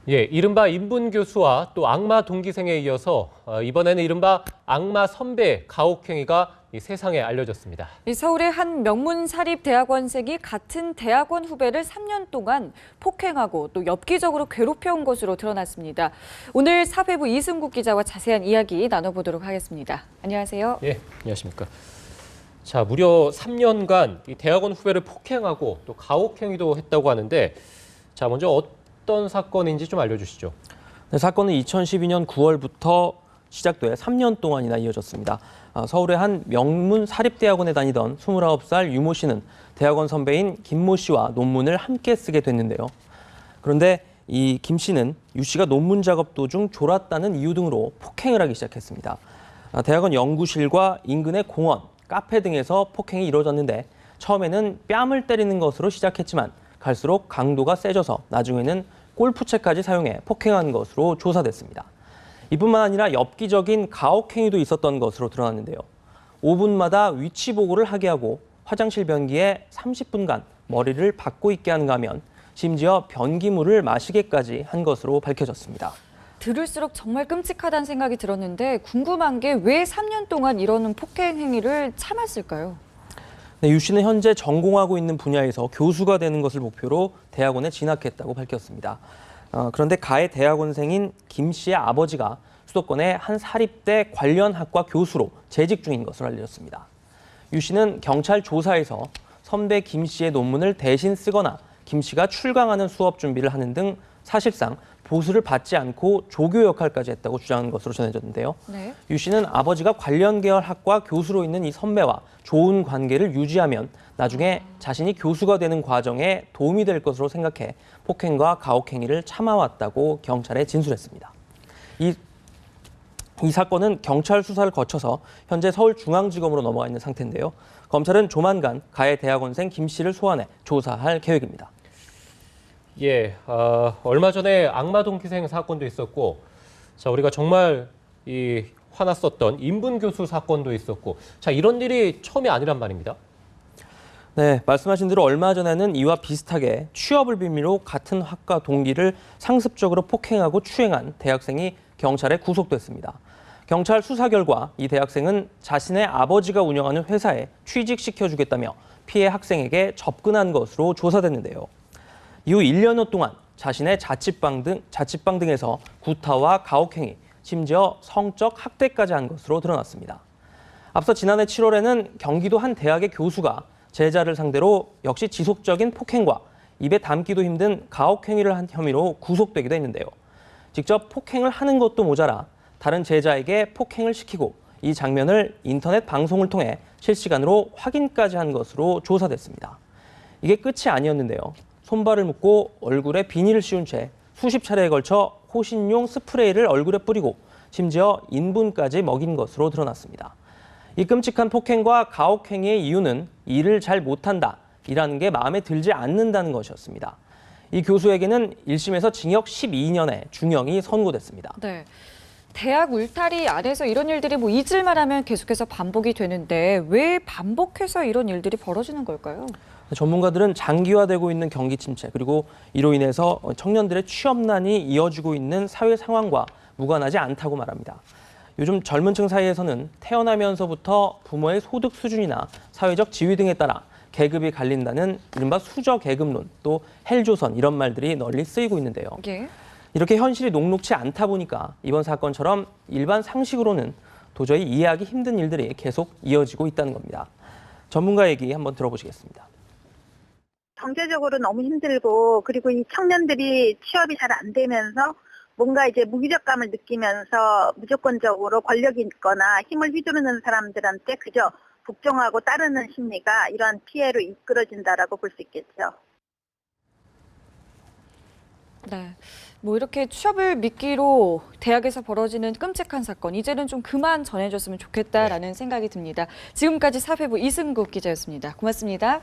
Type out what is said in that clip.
예, 이른바 인분 교수와 또 악마 동기생에 이어서 이번에는 이른바 악마 선배 가혹행위가 세상에 알려졌습니다. 서울의 한 명문 사립대학원생이 같은 대학원 후배를 3년 동안 폭행하고 또 엽기적으로 괴롭혀온 것으로 드러났습니다. 오늘 사회부 이승국 기자와 자세한 이야기 나눠보도록 하겠습니다. 안녕하세요. 예, 안녕하십니까. 자, 무려 3년간 이 대학원 후배를 폭행하고 또 가혹행위도 했다고 하는데, 자, 먼저 어떤 사건인지 좀 알려주시죠. 네, 사건은 2012년 9월부터 시작돼 3년 동안이나 이어졌습니다. 서울의 한 명문 사립대학원에 다니던 29살 유모 씨는 대학원 선배인 김모 씨와 논문을 함께 쓰게 됐는데요. 그런데 이 김 씨는 유 씨가 논문 작업 도중 졸았다는 이유 등으로 폭행을 하기 시작했습니다. 대학원 연구실과 인근의 공원, 카페 등에서 폭행이 이루어졌는데 처음에는 뺨을 때리는 것으로 시작했지만 갈수록 강도가 세져서 나중에는 골프채까지 사용해 폭행한 것으로 조사됐습니다. 이뿐만 아니라 엽기적인 가혹행위도 있었던 것으로 드러났는데요. 5분마다 위치 보고를 하게 하고 화장실 변기에 30분간 머리를 박고 있게 하는가 하면 심지어 변기물을 마시게까지 한 것으로 밝혀졌습니다. 들을수록 정말 끔찍하다는 생각이 들었는데 궁금한 게 왜 3년 동안 이러는 폭행 행위를 참았을까요? 네, 유 씨는 현재 전공하고 있는 분야에서 교수가 되는 것을 목표로 대학원에 진학했다고 밝혔습니다. 그런데 가해 대학원생인 김 씨의 아버지가 수도권의 한 사립대 관련 학과 교수로 재직 중인 것으로 알려졌습니다. 유 씨는 경찰 조사에서 선배 김 씨의 논문을 대신 쓰거나 김 씨가 출강하는 수업 준비를 하는 등 사실상 보수를 받지 않고 조교 역할까지 했다고 주장한 것으로 전해졌는데요. 네. 유 씨는 아버지가 관련 계열 학과 교수로 있는 이 선배와 좋은 관계를 유지하면 나중에 자신이 교수가 되는 과정에 도움이 될 것으로 생각해 폭행과 가혹행위를 참아왔다고 경찰에 진술했습니다. 이 사건은 경찰 수사를 거쳐서 현재 서울중앙지검으로 넘어가 있는 상태인데요. 검찰은 조만간 가해 대학원생 김 씨를 소환해 조사할 계획입니다. 예, 얼마 전에 악마 동기생 사건도 있었고, 자, 우리가 정말 화났었던 인분 교수 사건도 있었고, 자, 이런 일이 처음이 아니란 말입니다. 네, 말씀하신 대로 얼마 전에는 이와 비슷하게 취업을 빌미로 같은 학과 동기를 상습적으로 폭행하고 추행한 대학생이 경찰에 구속됐습니다. 경찰 수사 결과 이 대학생은 자신의 아버지가 운영하는 회사에 취직시켜주겠다며 피해 학생에게 접근한 것으로 조사됐는데요. 이후 1년여 동안 자신의 자취방 등에서 구타와 가혹행위, 심지어 성적 학대까지 한 것으로 드러났습니다. 앞서 지난해 7월에는 경기도 한 대학의 교수가 제자를 상대로 역시 지속적인 폭행과 입에 담기도 힘든 가혹행위를 한 혐의로 구속되기도 했는데요. 직접 폭행을 하는 것도 모자라 다른 제자에게 폭행을 시키고 이 장면을 인터넷 방송을 통해 실시간으로 확인까지 한 것으로 조사됐습니다. 이게 끝이 아니었는데요. 손발을 묶고 얼굴에 비닐을 씌운 채 수십 차례에 걸쳐 호신용 스프레이를 얼굴에 뿌리고 심지어 인분까지 먹인 것으로 드러났습니다. 이 끔찍한 폭행과 가혹행위의 이유는 일을 잘 못한다, 일하는 게 마음에 들지 않는다는 것이었습니다. 이 교수에게는 1심에서 징역 12년의 중형이 선고됐습니다. 네. 대학 울타리 안에서 이런 일들이 잊을만 하면 계속해서 반복이 되는데 왜 반복해서 이런 일들이 벌어지는 걸까요? 전문가들은 장기화되고 있는 경기 침체 그리고 이로 인해서 청년들의 취업난이 이어지고 있는 사회 상황과 무관하지 않다고 말합니다. 요즘 젊은 층 사이에서는 태어나면서부터 부모의 소득 수준이나 사회적 지위 등에 따라 계급이 갈린다는 이른바 수저 계급론, 또 헬조선 이런 말들이 널리 쓰이고 있는데요. 예. 이렇게 현실이 녹록치 않다 보니까 이번 사건처럼 일반 상식으로는 도저히 이해하기 힘든 일들이 계속 이어지고 있다는 겁니다. 전문가 얘기 한번 들어보시겠습니다. 경제적으로 너무 힘들고 그리고 이 청년들이 취업이 잘 안 되면서 뭔가 이제 무기력감을 느끼면서 무조건적으로 권력이 있거나 힘을 휘두르는 사람들한테 그저 복종하고 따르는 심리가 이러한 피해로 이끌어진다라고 볼 수 있겠죠. 네. 이렇게 취업을 미끼로 대학에서 벌어지는 끔찍한 사건, 이제는 좀 그만 전해줬으면 좋겠다라는 생각이 듭니다. 지금까지 사회부 이승국 기자였습니다. 고맙습니다.